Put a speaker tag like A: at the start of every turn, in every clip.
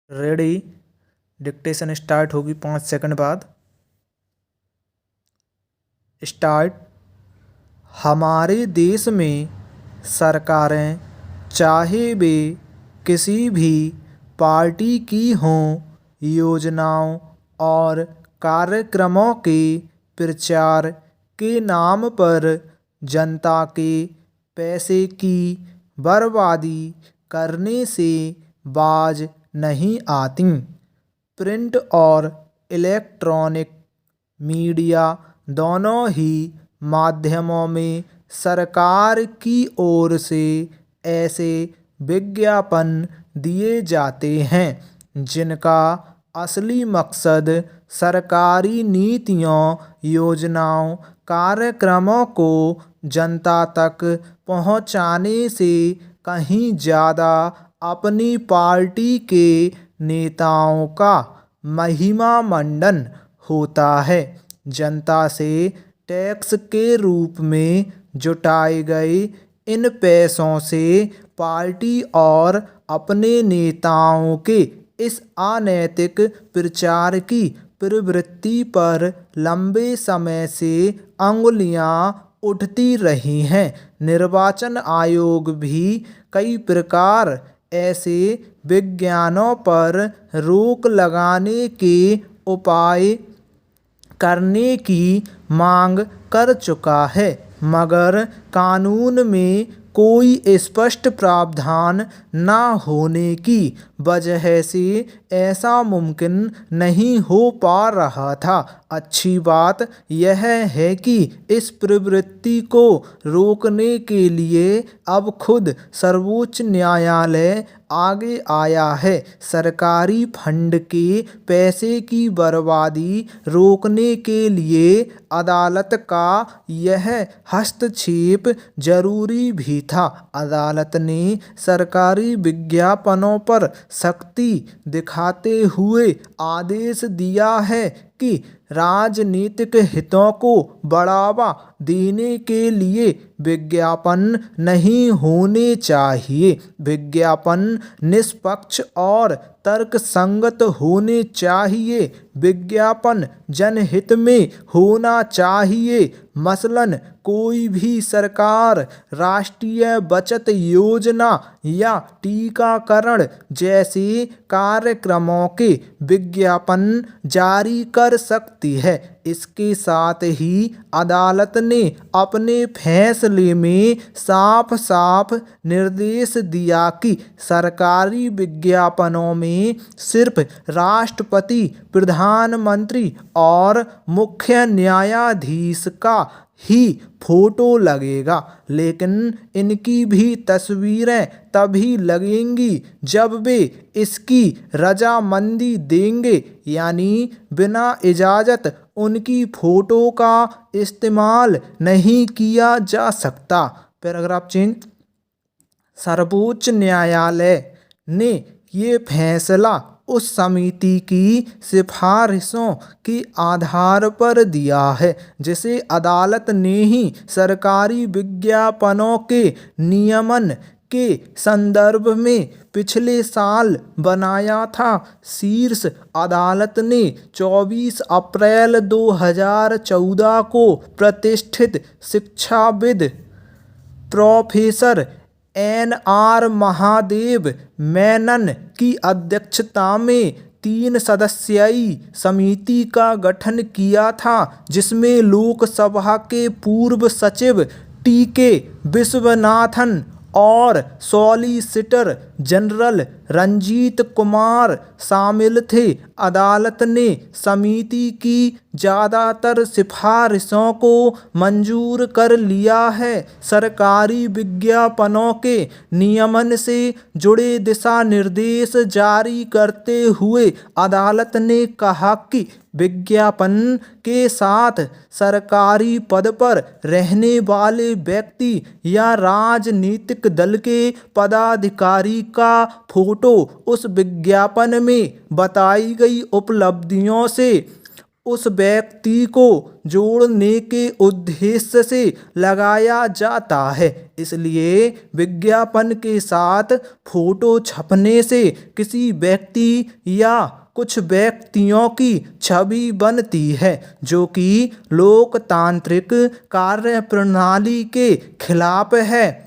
A: Ready. Dictation start होगी 5 second बाद। Start. हमारे देश में सरकारें चाहे वे किसी भी पार्टी की हों, योजनाओं और कार्यक्रमों के प्रचार के नाम पर जनता के पैसे की बर्बादी करने से बाज नहीं आती। प्रिंट और इलेक्ट्रॉनिक मीडिया दोनों ही माध्यमों में सरकार की ओर से ऐसे विज्ञापन दिए जाते हैं जिनका असली मकसद सरकारी नीतियों, योजनाओं, कार्यक्रमों को जनता तक पहुंचाने से कहीं ज़्यादा अपनी पार्टी के नेताओं का महिमा मंडन होता है। जनता से टैक्स के रूप में जुटाए गए इन पैसों से पार्टी और अपने नेताओं के इस अनैतिक प्रचार की प्रवृत्ति पर लंबे समय से अंगुलियां उठती रही हैं। निर्वाचन आयोग भी कई प्रकार ऐसे विज्ञापनों पर रोक लगाने के उपाय करने की मांग कर चुका है, मगर कानून में कोई स्पष्ट प्रावधान न होने की वजह से ऐसा मुमकिन नहीं हो पा रहा था। अच्छी बात यह है कि इस प्रवृत्ति को रोकने के लिए अब खुद सर्वोच्च न्यायालय आगे आया है। सरकारी फंड के पैसे की बर्बादी रोकने के लिए अदालत का यह हस्तक्षेप जरूरी भी था। अदालत ने सरकारी विज्ञापनों पर सख्ती दिखाते हुए आदेश दिया है कि राजनीतिक हितों को बढ़ावा देने के लिए विज्ञापन नहीं होने चाहिए। विज्ञापन निष्पक्ष और तर्कसंगत होने चाहिए। विज्ञापन जनहित में होना चाहिए। मसलन कोई भी सरकार राष्ट्रीय बचत योजना या टीकाकरण जैसे कार्यक्रमों के विज्ञापन जारी कर सकती है। इसके साथ ही अदालत ने अपने फैसले में साफ साफ निर्देश दिया कि सरकारी विज्ञापनों में सिर्फ राष्ट्रपति, प्रधानमंत्री और मुख्य न्यायाधीश का ही फोटो लगेगा, लेकिन इनकी भी तस्वीरें तभी लगेंगी जब वे इसकी रजामंदी देंगे, यानी बिना इजाज़त उनकी फोटो का इस्तेमाल नहीं किया जा सकता। Paragraph change. सर्वोच्च न्यायालय ने ये फैसला उस समिति की सिफारिशों के आधार पर दिया है जिसे अदालत ने ही सरकारी विज्ञापनों के नियमन के संदर्भ में पिछले साल बनाया था। शीर्ष अदालत ने 24 अप्रैल 2014 को प्रतिष्ठित शिक्षाविद प्रोफेसर NR महादेव मेनन की अध्यक्षता में 3 सदस्यीय समिति का गठन किया था, जिसमें लोकसभा के पूर्व सचिव TK विश्वनाथन और सॉलिसिटर जनरल रंजीत कुमार शामिल थे। अदालत ने समिति की ज़्यादातर सिफारिशों को मंजूर कर लिया है। सरकारी विज्ञापनों के नियमन से जुड़े दिशा निर्देश जारी करते हुए अदालत ने कहा कि विज्ञापन के साथ सरकारी पद पर रहने वाले व्यक्ति या राजनीतिक दल के पदाधिकारी का फोटो उस विज्ञापन में बताई गई उपलब्धियों से उस व्यक्ति को जोड़ने के उद्देश्य से लगाया जाता है। इसलिए विज्ञापन के साथ फोटो छपने से किसी व्यक्ति या कुछ व्यक्तियों की छवि बनती है, जो कि लोकतांत्रिक कार्यप्रणाली के खिलाफ है।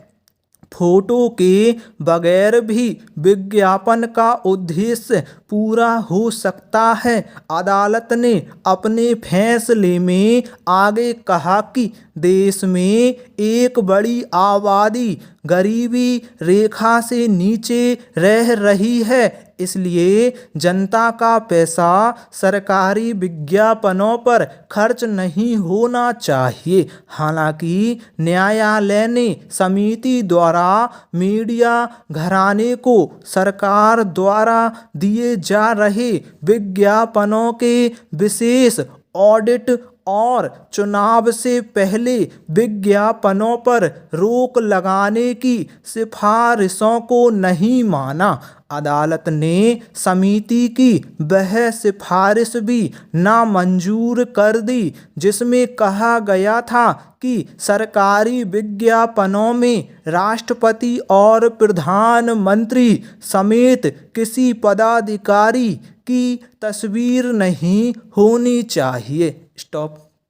A: फोटो के बगैर भी विज्ञापन का उद्देश्य पूरा हो सकता है। अदालत ने अपने फैसले में आगे कहा कि देश में एक बड़ी आबादी गरीबी रेखा से नीचे रह रही है, इसलिए जनता का पैसा सरकारी विज्ञापनों पर खर्च नहीं होना चाहिए। हालांकि न्यायालय ने समिति द्वारा मीडिया घराने को सरकार द्वारा दिए जा रहे विज्ञापनों के विशेष ऑडिट और चुनाव से पहले विज्ञापनों पर रोक लगाने की सिफारिशों को नहीं माना। अदालत ने समिति की वह सिफारिश भी नामंजूर कर दी जिसमें कहा गया था कि सरकारी विज्ञापनों में राष्ट्रपति और प्रधानमंत्री समेत किसी पदाधिकारी की तस्वीर नहीं होनी चाहिए। स्टॉप।